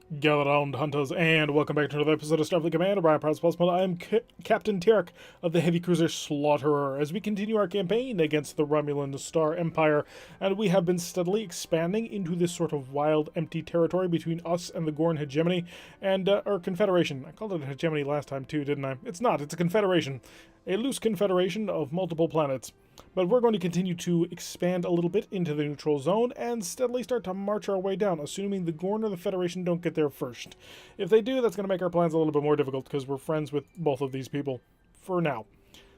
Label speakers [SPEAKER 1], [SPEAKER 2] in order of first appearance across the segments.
[SPEAKER 1] Gather round, hunters, and welcome back to another episode of Starfleet Command, Orion Pirates. I am Captain Tarek of the heavy cruiser Slaughterer, as we continue our campaign against the Romulan Star Empire, and we have been steadily expanding into this sort of wild, empty territory between us and the Gorn hegemony, and our confederation. I called it a hegemony last time too, didn't I? It's not, it's a confederation. A loose confederation of multiple planets. But we're going to continue to expand a little bit into the neutral zone and steadily start to march our way down, assuming the Gorn or the Federation don't get there first. If they do, that's going to make our plans a little bit more difficult because we're friends with both of these people for now.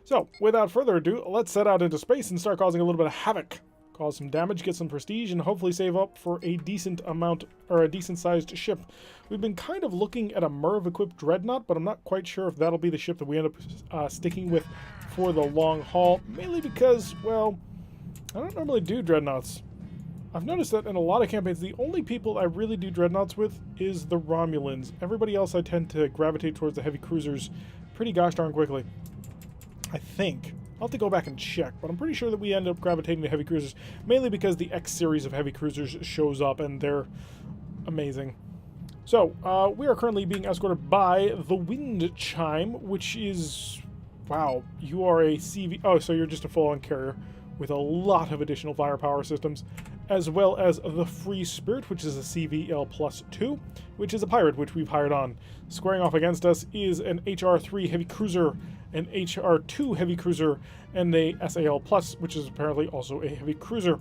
[SPEAKER 1] So, without further ado, let's set out into space and start causing a little bit of havoc. Cause some damage, get some prestige, and hopefully save up for a decent amount, or a decent-sized ship. We've been kind of looking at a Merv-equipped Dreadnought, but I'm not quite sure if that'll be the ship that we end up sticking with for the long haul, mainly because, well, I don't normally do Dreadnoughts. I've noticed that in a lot of campaigns, the only people I really do Dreadnoughts with is the Romulans. Everybody else I tend to gravitate towards the heavy cruisers pretty gosh darn quickly. I think. I'll have to go back and check, but I'm pretty sure that we end up gravitating to heavy cruisers, mainly because the X series of heavy cruisers shows up, and they're amazing. So, we are currently being escorted by the Wind Chime, which is... Wow, you are a CV... Oh, so you're just a full-on carrier with a lot of additional firepower systems, as well as the Free Spirit, which is a CVL+2, which is a pirate, which we've hired on. Squaring off against us is an HR-3 heavy cruiser, an HR-2 heavy cruiser, and a SAL+, which is apparently also a heavy cruiser.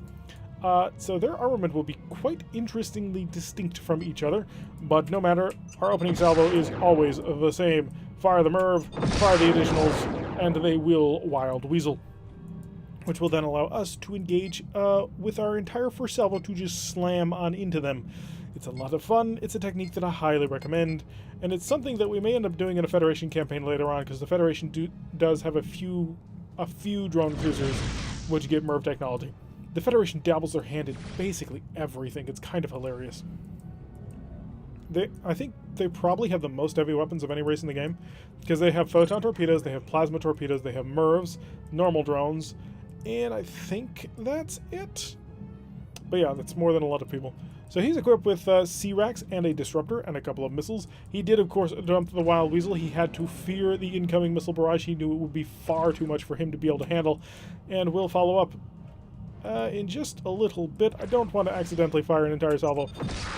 [SPEAKER 1] So their armament will be quite interestingly distinct from each other, but no matter, our opening salvo is always the same. Fire the Merv, fire the additionals, and they will Wild Weasel, which will then allow us to engage with our entire first salvo to just slam on into them. It's a lot of fun, it's a technique that I highly recommend, and it's something that we may end up doing in a Federation campaign later on, because the Federation does have a few drone cruisers which get Merv technology. The Federation dabbles their hand in basically everything. It's kind of hilarious. I think they probably have the most heavy weapons of any race in the game, because they have photon torpedoes, they have plasma torpedoes, they have Mervs, normal drones, and I think that's it. But yeah, that's more than a lot of people. So he's equipped with C-Racks and a disruptor and a couple of missiles. He did, of course, dump the Wild Weasel. He had to fear the incoming missile barrage. He knew it would be far too much for him to be able to handle, and we'll follow up in just a little bit. I don't want to accidentally fire an entire salvo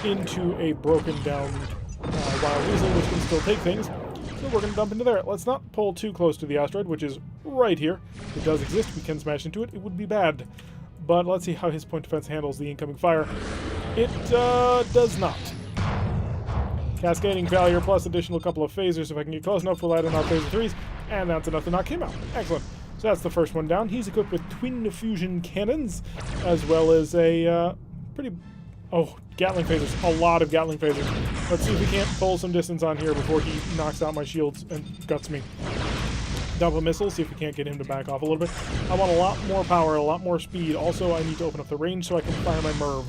[SPEAKER 1] into a broken down Wild Weasel, which can still take things. So we're going to dump into there. Let's not pull too close to the asteroid, which is right here. It does exist. We can smash into it. It would be bad. But let's see how his point defense handles the incoming fire. It does not. Cascading failure plus additional couple of phasers. If I can get close enough, we'll add in our phaser 3s. And that's enough to knock him out. Excellent. So that's the first one down. He's equipped with twin fusion cannons, as well as a pretty... Oh, Gatling phasers. A lot of Gatling phasers. Let's see if we can't pull some distance on here before he knocks out my shields and guts me. Dump a missile, see if we can't get him to back off a little bit. I want a lot more power, a lot more speed. Also, I need to open up the range so I can fire my Merv.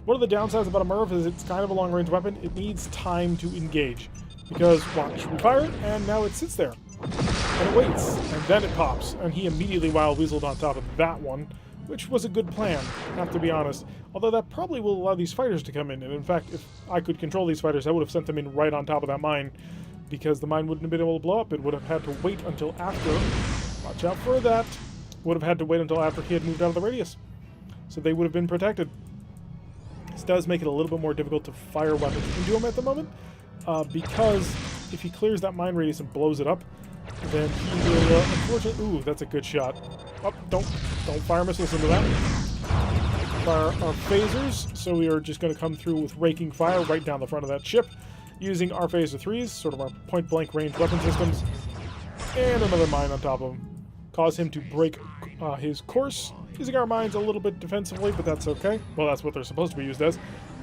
[SPEAKER 1] One of the downsides about a Merv is it's kind of a long-range weapon. It needs time to engage. Because, watch, we fire it, and now it sits there. And it waits, and then it pops. And he immediately Wild Weaseled on top of that one, which was a good plan, I have to be honest. Although that probably will allow these fighters to come in. And in fact, if I could control these fighters, I would have sent them in right on top of that mine, because the mine wouldn't have been able to blow up. It would have had to wait until after. Watch out for that. Would have had to wait until after he had moved out of the radius. So they would have been protected. This does make it a little bit more difficult to fire weapons into him at the moment, because if he clears that mine radius and blows it up, then he will, unfortunately... Ooh, that's a good shot. Oh, don't fire missiles into that. Fire our phasers, so we are just going to come through with raking fire right down the front of that ship, using our phaser 3s, sort of our point-blank range weapon systems, and another mine on top of him. Cause him to break his course, using our mines a little bit defensively, but that's okay. Well, that's what they're supposed to be used as.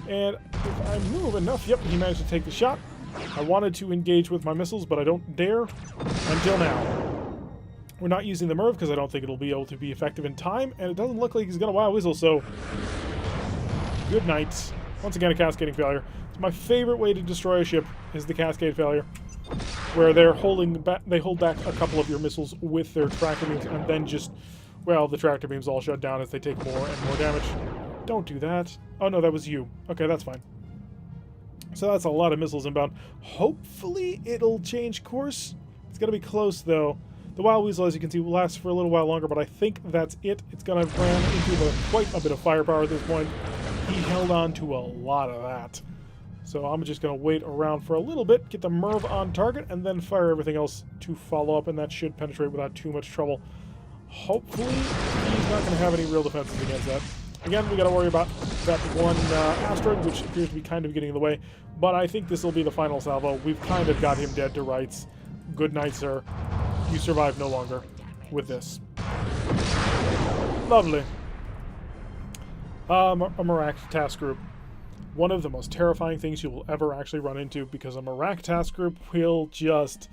[SPEAKER 1] And if I move enough, yep, he managed to take the shot. I wanted to engage with my missiles, but I don't dare until now. We're not using the Merv because I don't think it'll be able to be effective in time, and it doesn't look like he's going to Wild Weasel, so good night. Once again, a cascading failure. So my favorite way to destroy a ship is the cascade failure, where they hold back a couple of your missiles with their tractor beams, and then just, well, the tractor beams all shut down as they take more and more damage. Don't do that. Oh no, that was you. Okay, that's fine. So that's a lot of missiles inbound. Hopefully it'll change course. It's going to be close, though. The Wild Weasel, as you can see, will last for a little while longer, but I think that's it. It's going to run into quite a bit of firepower at this point. He held on to a lot of that. So I'm just going to wait around for a little bit, get the Merv on target, and then fire everything else to follow up, and that should penetrate without too much trouble. Hopefully he's not going to have any real defenses against that. Again, we got to worry about that one asteroid, which appears to be kind of getting in the way. But I think this will be the final salvo. We've kind of got him dead to rights. Good night, sir. You survive no longer with this. Lovely. A Merak task group. One of the most terrifying things you will ever actually run into, because a Merak task group will just,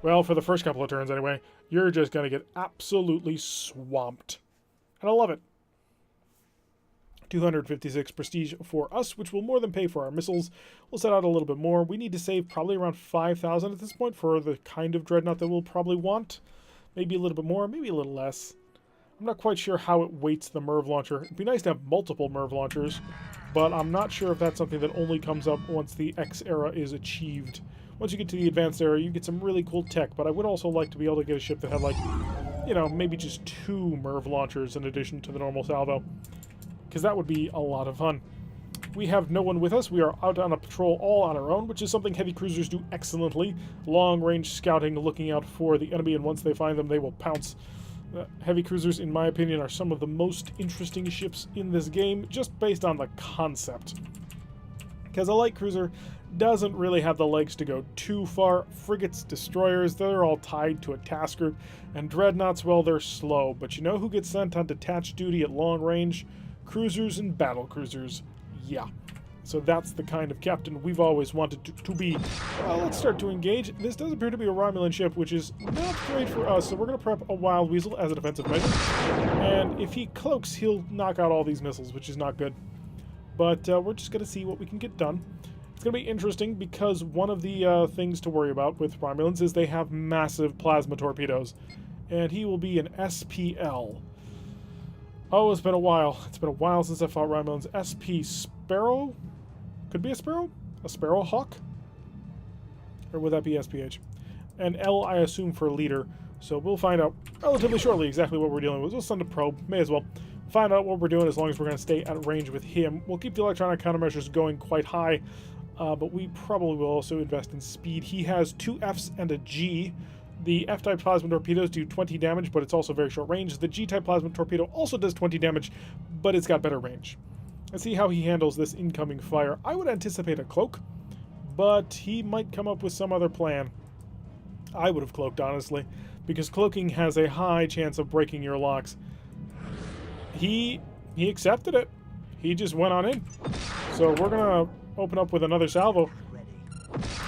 [SPEAKER 1] well, for the first couple of turns anyway, you're just going to get absolutely swamped. And I love it. 256 prestige for us, which will more than pay for our missiles. We'll set out a little bit more. We need to save probably around 5,000 at this point for the kind of dreadnought that we'll probably want. Maybe a little bit more, maybe a little less. I'm not quite sure how it weights the Merv launcher. It'd be nice to have multiple Merv launchers, but I'm not sure if that's something that only comes up once the X era is achieved. Once you get to the advanced era, you get some really cool tech, but I would also like to be able to get a ship that had, like, you know, maybe just 2 Merv launchers in addition to the normal salvo, because that would be a lot of fun. We have no one with us. We are out on a patrol all on our own, which is something heavy cruisers do excellently. Long-range scouting, looking out for the enemy, and once they find them, they will pounce. Heavy cruisers, in my opinion, are some of the most interesting ships in this game, just based on the concept. Because a light cruiser doesn't really have the legs to go too far. Frigates, destroyers, they're all tied to a task group. And dreadnoughts, well, they're slow. But you know who gets sent on detached duty at long range? Cruisers and battle cruisers. Yeah. So that's the kind of captain we've always wanted to be. Well, let's start to engage. This does appear to be a Romulan ship, which is not great for us, so we're going to prep a Wild Weasel as a defensive measure. And if he cloaks, he'll knock out all these missiles, which is not good. But we're just going to see what we can get done. It's going to be interesting because one of the things to worry about with Romulans is they have massive plasma torpedoes. And he will be an SPL. Oh, it's been a while. It's been a while since I fought Romulans. SP Sparrow? Could be a Sparrow? A Sparrow Hawk? Or would that be SPH? And L, I assume, for leader. So we'll find out relatively shortly exactly what we're dealing with. We'll send a probe. May as well. Find out what we're doing as long as we're going to stay at range with him. We'll keep the electronic countermeasures going quite high. But we probably will also invest in speed. He has 2 Fs and a G. The F-type plasma torpedoes do 20 damage, but it's also very short range. The G-type plasma torpedo also does 20 damage, but it's got better range. Let's see how he handles this incoming fire. I would anticipate a cloak, but he might come up with some other plan. I would have cloaked, honestly, because cloaking has a high chance of breaking your locks. He accepted it. He just went on in. So we're going to open up with another salvo.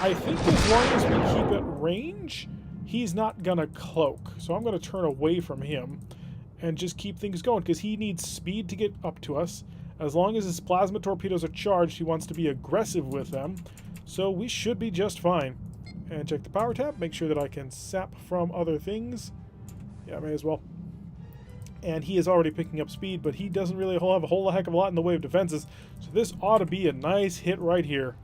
[SPEAKER 1] I think as long as we keep at range, he's not going to cloak. So I'm going to turn away from him and just keep things going, because he needs speed to get up to us. As long as his plasma torpedoes are charged, he wants to be aggressive with them. So we should be just fine. And check the power tab, make sure that I can sap from other things. Yeah, may as well. And he is already picking up speed, but he doesn't really have a whole heck of a lot in the way of defenses. So this ought to be a nice hit right here.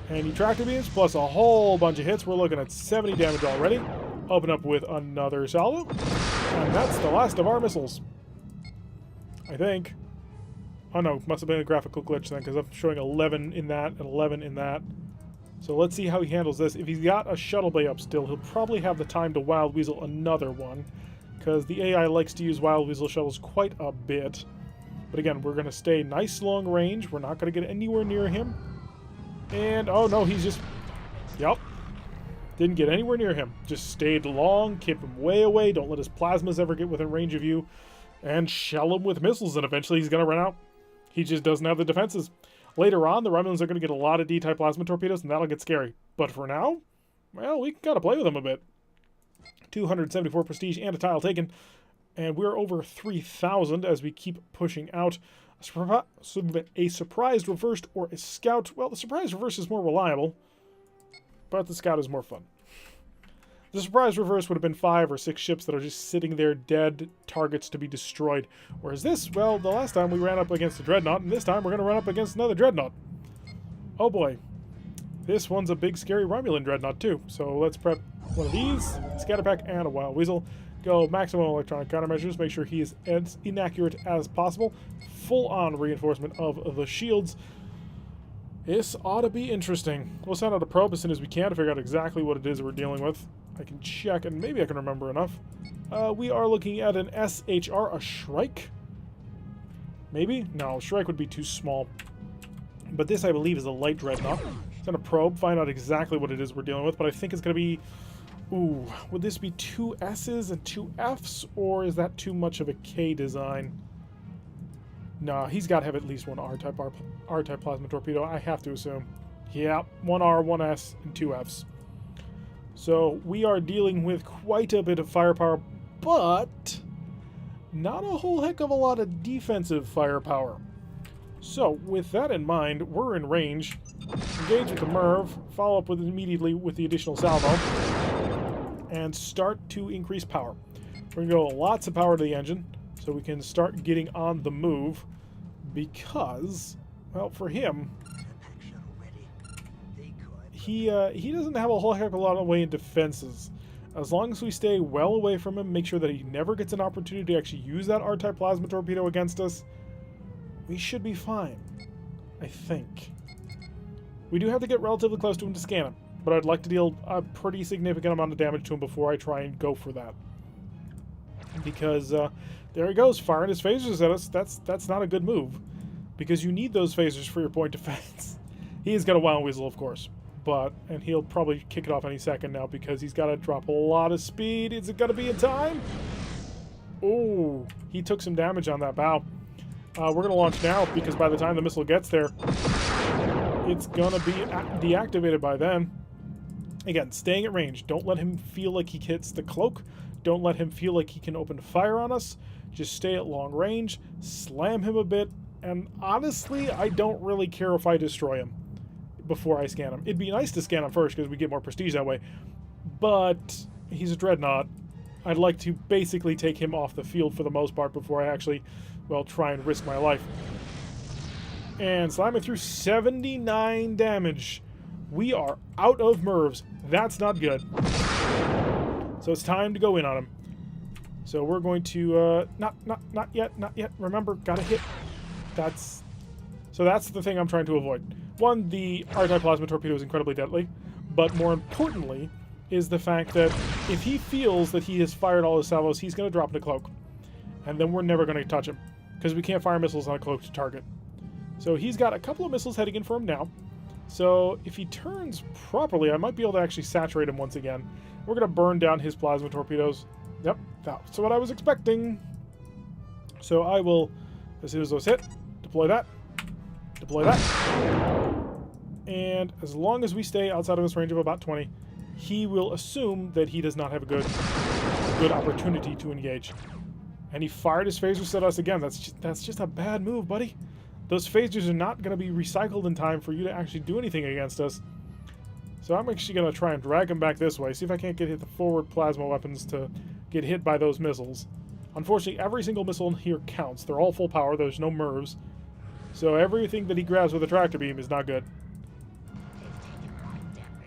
[SPEAKER 1] And tractor beams plus a whole bunch of hits. We're looking at 70 damage already. Open up with another salvo. And that's the last of our missiles. I think. Oh no, must have been a graphical glitch then, because I'm showing 11 in that and 11 in that. So let's see how he handles this. If he's got a shuttle bay up still, he'll probably have the time to Wild Weasel another one, because the AI likes to use Wild Weasel shuttles quite a bit. But again, we're going to stay nice long range. We're not going to get anywhere near him. And, oh no, he's just... Yep. Didn't get anywhere near him. Just stayed long, keep him way away, don't let his plasmas ever get within range of you, and shell him with missiles, and eventually he's going to run out. He just doesn't have the defenses. Later on, the Romulans are going to get a lot of D-type plasma torpedoes, and that'll get scary. But for now, well, we can kind of play with them a bit. 274 prestige and a tile taken, and we're over 3,000 as we keep pushing out. A surprised reversed or a scout. Well, the surprise reverse is more reliable, but the scout is more fun. The surprise reverse would have been 5 or 6 ships that are just sitting there dead targets to be destroyed. Whereas this, well, the last time we ran up against a dreadnought, and this time we're going to run up against another dreadnought. Oh boy. This one's a big, scary Romulan dreadnought, too. So let's prep one of these, Scatterpack, and a Wild Weasel. Go maximum electronic countermeasures, make sure he is as inaccurate as possible. Full-on reinforcement of the shields. This ought to be interesting. We'll send out a probe as soon as we can to figure out exactly what it is we're dealing with. I can check, and maybe I can remember enough. We are looking at an SHR, a Shrike? Maybe? No, Shrike would be too small. But this, I believe, is a light dreadnought. Send a probe, find out exactly what it is we're dealing with, but I think it's going to be... Ooh, would this be 2 S's and 2 F's, or is that too much of a K design? Nah, he's got to have at least one R-type plasma torpedo, I have to assume. Yeah, 1 R, 1 S, and 2 F's. So we are dealing with quite a bit of firepower, but not a whole heck of a lot of defensive firepower. So with that in mind, we're in range. Engage with the MIRV, follow up with immediately with the additional salvo, and start to increase power. We're going to go lots of power to the engine, so we can start getting on the move, because, well, for him, he doesn't have a whole heck of a lot of way in defenses. As long as we stay well away from him, make sure that he never gets an opportunity to actually use that R-type plasma torpedo against us, we should be fine, I think. We do have to get relatively close to him to scan him, but I'd like to deal a pretty significant amount of damage to him before I try and go for that. Because there he goes, firing his phasers at us. That's not a good move, because you need those phasers for your point defense. He's got a Wild Weasel, of course, and he'll probably kick it off any second now because he's got to drop a lot of speed. Is it going to be in time? Oh, he took some damage on that bow. We're going to launch now, because by the time the missile gets there, it's going to be deactivated by then. Again, staying at range. Don't let him feel like he hits the cloak. Don't let him feel like he can open fire on us. Just stay at long range, slam him a bit, and honestly, I don't really care if I destroy him before I scan him. It'd be nice to scan him first, because we get more prestige that way, but he's a dreadnought. I'd like to basically take him off the field for the most part before I actually, well, try and risk my life. And slamming through 79 damage. We are out of MIRVs. That's not good. So it's time to go in on him. So we're going to, not yet. Remember, gotta hit. So that's the thing I'm trying to avoid. One, the R-type plasma torpedo is incredibly deadly, but more importantly is the fact that if he feels that he has fired all his salvos, he's going to drop in a cloak. And then we're never going to touch him, because we can't fire missiles on a cloaked target. So he's got a couple of missiles heading in for him now. So if he turns properly, I might be able to actually saturate him once again. We're going to burn down his plasma torpedoes. Yep, that's what I was expecting. So I will, as soon as those hit, deploy that. And as long as we stay outside of his range of about 20, he will assume that he does not have a good opportunity to engage. And he fired his phasers at us again. That's just a bad move, buddy. Those phasers are not going to be recycled in time for you to actually do anything against us. So I'm actually going to try and drag him back this way, see if I can't get the forward plasma weapons to get hit by those missiles. Unfortunately, every single missile in here counts. They're all full power. There's no MIRVs. So everything that he grabs with a tractor beam is not good.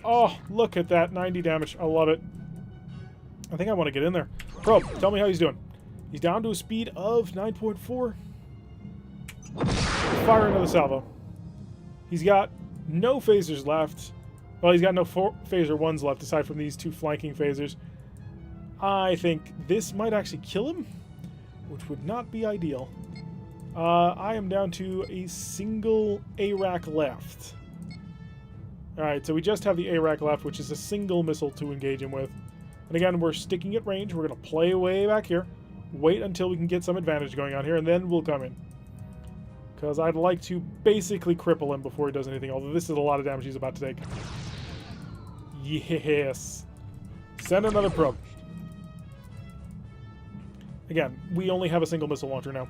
[SPEAKER 1] Oh, look at that. 90 damage. I love it. I think I want to get in there. Probe, tell me how he's doing. He's down to a speed of 9.4. Fire another salvo. He's got no phasers left. Well, he's got no phaser ones left aside from these two flanking phasers. I think this might actually kill him, which would not be ideal. I am down to a single ARAC left. Alright, so we just have the ARAC left, which is a single missile to engage him with. And again, we're sticking at range. We're going to play way back here. Wait until we can get some advantage going on here, and then we'll come in. Because I'd like to basically cripple him before he does anything, although this is a lot of damage he's about to take. Yes. Send another probe. Again, we only have a single missile launcher now.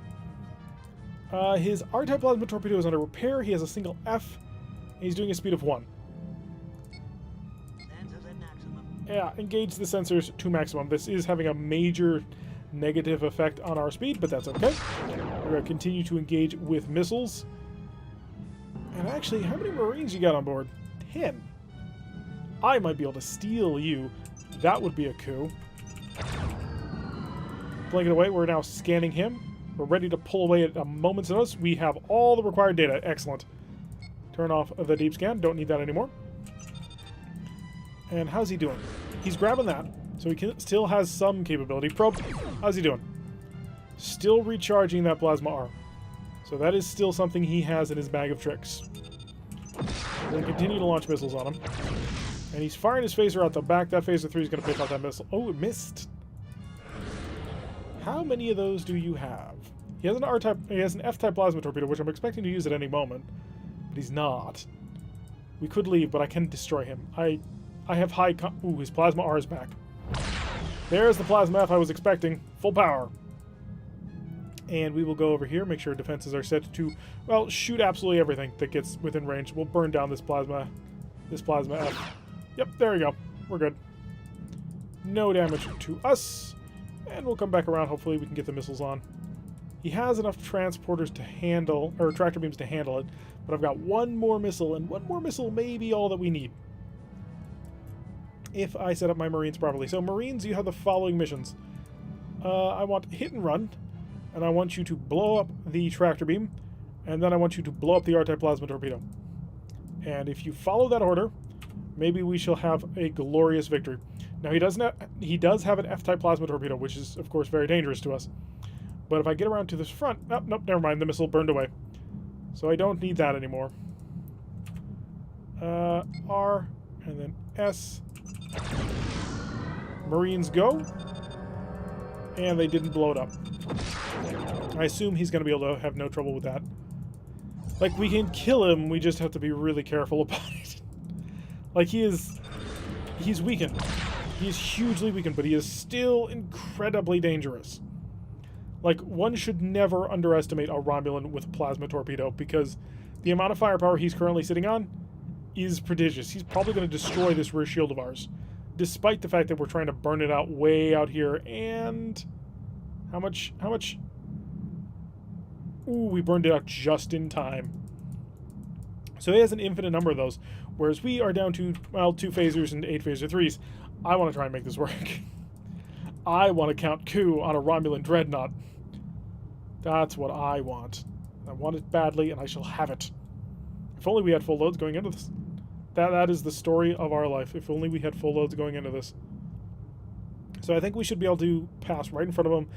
[SPEAKER 1] His R-type plasma torpedo is under repair. He has a single F. And he's doing a speed of 1. Yeah, engage the sensors to maximum. This is having a major negative effect on our speed, but that's okay. We're going to continue to engage with missiles. And actually, how many Marines you got on board? 10. I might be able to steal you. That would be a coup. Blink it away. We're now scanning him. We're ready to pull away at a moment's notice. We have all the required data. Excellent. Turn off the deep scan. Don't need that anymore. And how's he doing? He's grabbing that. So he still has some capability. Probe. How's he doing? Still recharging that plasma arm. So that is still something he has in his bag of tricks. We're going to continue to launch missiles on him. And he's firing his phaser out the back. That phaser 3 is going to pick out that missile. Oh, it missed. How many of those do you have? He has an R-type. He has an F-type plasma torpedo, which I'm expecting to use at any moment, but he's not. We could leave, but I can destroy him. I have high. Ooh, his plasma R is back. There's the plasma F I was expecting. Full power. And we will go over here, make sure defenses are set to, well, shoot absolutely everything that gets within range. We'll burn down this plasma F. Yep, there we go. We're good. No damage to us. And we'll come back around. Hopefully we can get the missiles on. He has enough transporters to handle, or tractor beams to handle it, but I've got one more missile, and one more missile may be all that we need. If I set up my Marines properly. So Marines, you have the following missions. I want hit and run, and I want you to blow up the tractor beam, and then I want you to blow up the R-type plasma torpedo. And if you follow that order, maybe we shall have a glorious victory. Now he does have an F-type plasma torpedo, which is of course very dangerous to us. But if I get around to this front, oh, nope, never mind, the missile burned away. So I don't need that anymore. R and then S. Marines go. And they didn't blow it up. I assume he's going to be able to have no trouble with that. Like, we can kill him, we just have to be really careful about it. Like, he's weakened. He is hugely weakened, but he is still incredibly dangerous. Like, one should never underestimate a Romulan with a plasma torpedo, because the amount of firepower he's currently sitting on is prodigious. He's probably going to destroy this rear shield of ours, despite the fact that we're trying to burn it out way out here. And how much? Ooh, we burned it out just in time. So he has an infinite number of those, whereas we are down to, well, 2 phasers and 8 phaser 3s. I want to try and make this work. I want to count coup on a Romulan dreadnought. That's what I want. I want it badly, and I shall have it. If only we had full loads going into this. That is the story of our life. If only we had full loads going into this. So I think we should be able to pass right in front of him,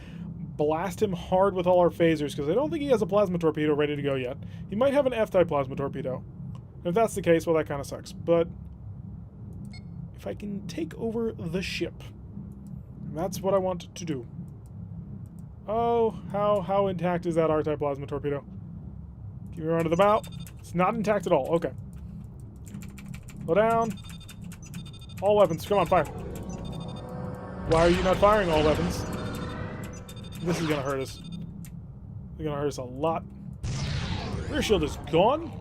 [SPEAKER 1] blast him hard with all our phasers, because I don't think he has a plasma torpedo ready to go yet. He might have an F-type plasma torpedo. And if that's the case, well, that kind of sucks. But if I can take over the ship, that's what I want to do. Oh, how intact is that R-type plasma torpedo? Give me around to the bow. It's not intact at all. Okay. Slow down. All weapons. Come on, fire. Why are you not firing all weapons? This is going to hurt us. It's going to hurt us a lot. Rear shield is gone,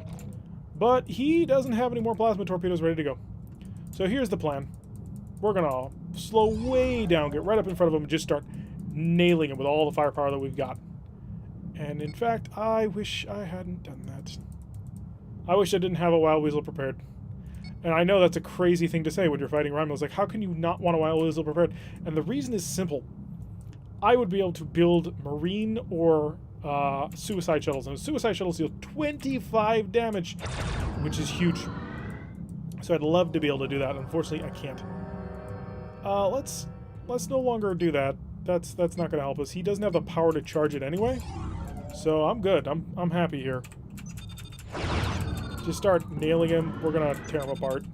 [SPEAKER 1] but he doesn't have any more plasma torpedoes ready to go. So here's the plan. We're going to slow way down, get right up in front of him, and just start nailing him with all the firepower that we've got. And in fact, I wish I hadn't done that. I wish I didn't have a Wild Weasel prepared. And I know that's a crazy thing to say when you're fighting Romulans. Like, how can you not want a Wild Weasel prepared? And the reason is simple. I would be able to build Marine or suicide shuttles. And suicide shuttles deal 25 damage, which is huge. So I'd love to be able to do that. Unfortunately, I can't. Let's no longer do that. That's not going to help us. He doesn't have the power to charge it anyway. So I'm good. I'm happy here. Just start nailing him. We're gonna tear him apart.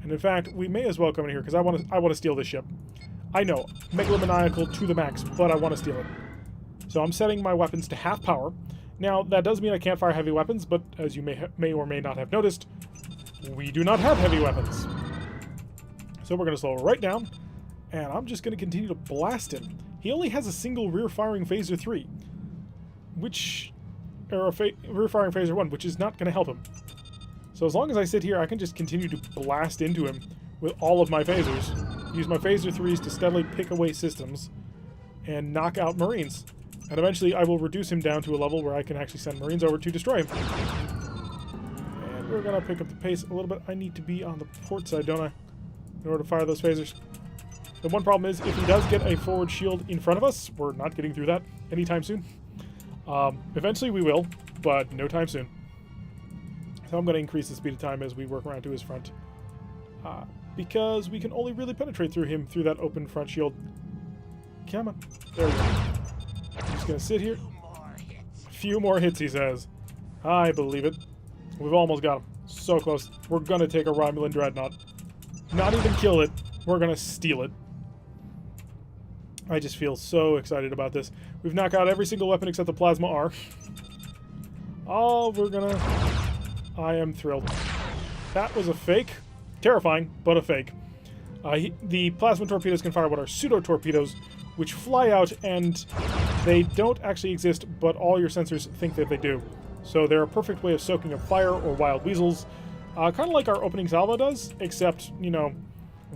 [SPEAKER 1] And in fact, we may as well come in here because I want to steal this ship. I know, megalomaniacal to the max, but I want to steal it. So I'm setting my weapons to half power. Now that does mean I can't fire heavy weapons, but as you may or may not have noticed, we do not have heavy weapons. So we're gonna slow right down, and I'm just gonna continue to blast him. He only has a single rear-firing phaser 3, which. Or a rear-firing phaser 1, which is not going to help him. So as long as I sit here, I can just continue to blast into him with all of my phasers. Use my phaser 3s to steadily pick away systems and knock out Marines. And eventually I will reduce him down to a level where I can actually send Marines over to destroy him. we're going to pick up the pace a little bit. I need to be on the port side, don't I? In order to fire those phasers. The one problem is, if he does get a forward shield in front of us, we're not getting through that anytime soon. Eventually we will, but no time soon. So I'm going to increase the speed of time as we work around to his front. Because we can only really penetrate through him through that open front shield. Come on. There we go. I'm just going to sit here. A few more hits, he says. I believe it. We've almost got him. So close. We're going to take a Romulan dreadnought. Not even kill it. We're going to steal it. I just feel so excited about this. We've knocked out every single weapon except the Plasma R. Oh, we're going to... I am thrilled. That was a fake. Terrifying, but a fake. The plasma torpedoes can fire what are pseudo-torpedoes, which fly out, and they don't actually exist, but all your sensors think that they do. So they're a perfect way of soaking up fire or wild weasels. Kind of like our opening salvo does, except, you know,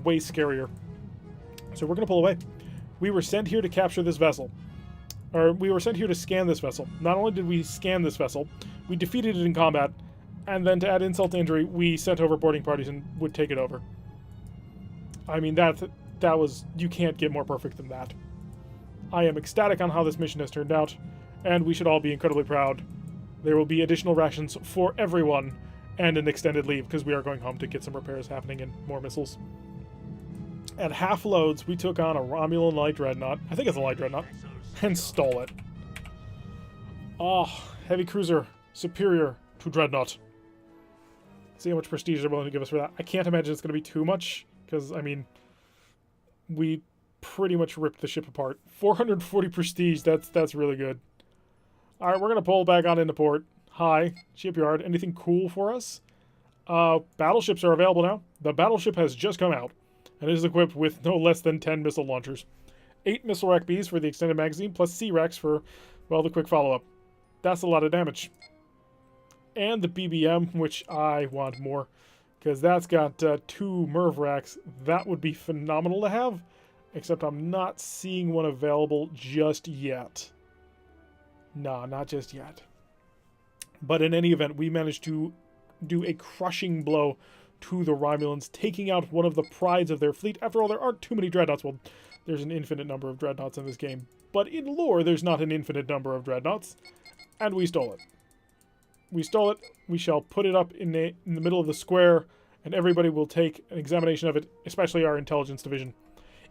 [SPEAKER 1] way scarier. So we're going to pull away. We were sent here to capture this vessel. Or, we were sent here to scan this vessel. Not only did we scan this vessel, we defeated it in combat, and then to add insult to injury, we sent over boarding parties and would take it over. I mean, that was... You can't get more perfect than that. I am ecstatic on how this mission has turned out, and we should all be incredibly proud. There will be additional rations for everyone, and an extended leave, because we are going home to get some repairs happening and more missiles. At half loads, we took on a Romulan light dreadnought. I think it's a light dreadnought. And stole it. Oh, heavy cruiser. Superior to dreadnought. See how much prestige they're willing to give us for that. I can't imagine it's going to be too much, because, I mean, we pretty much ripped the ship apart. 440 prestige, that's really good. Alright, we're going to pull back on into port. Hi, shipyard. Anything cool for us? Battleships are available now. The battleship has just come out, and it is equipped with no less than 10 missile launchers. 8 missile rack Bs for the extended magazine, plus C-racks for, well, the quick follow-up. That's a lot of damage. And the BBM, which I want more, because that's got 2 MIRV racks. That would be phenomenal to have, except I'm not seeing one available just yet. Nah, not just yet. But in any event, we managed to do a crushing blow to the Romulans, taking out one of the prides of their fleet. After all, there aren't too many dreadnoughts. Well, there's an infinite number of dreadnoughts in this game. But in lore, there's not an infinite number of dreadnoughts. And we stole it. We stole it. We shall put it up in the middle of the square, and everybody will take an examination of it, especially our intelligence division.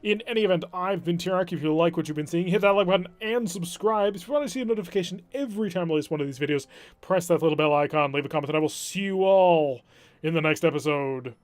[SPEAKER 1] In any event, I've been Tirak. If you like what you've been seeing, hit that like button and subscribe. If you want to see a notification every time I release one of these videos, press that little bell icon, leave a comment, and I will see you all in the next episode.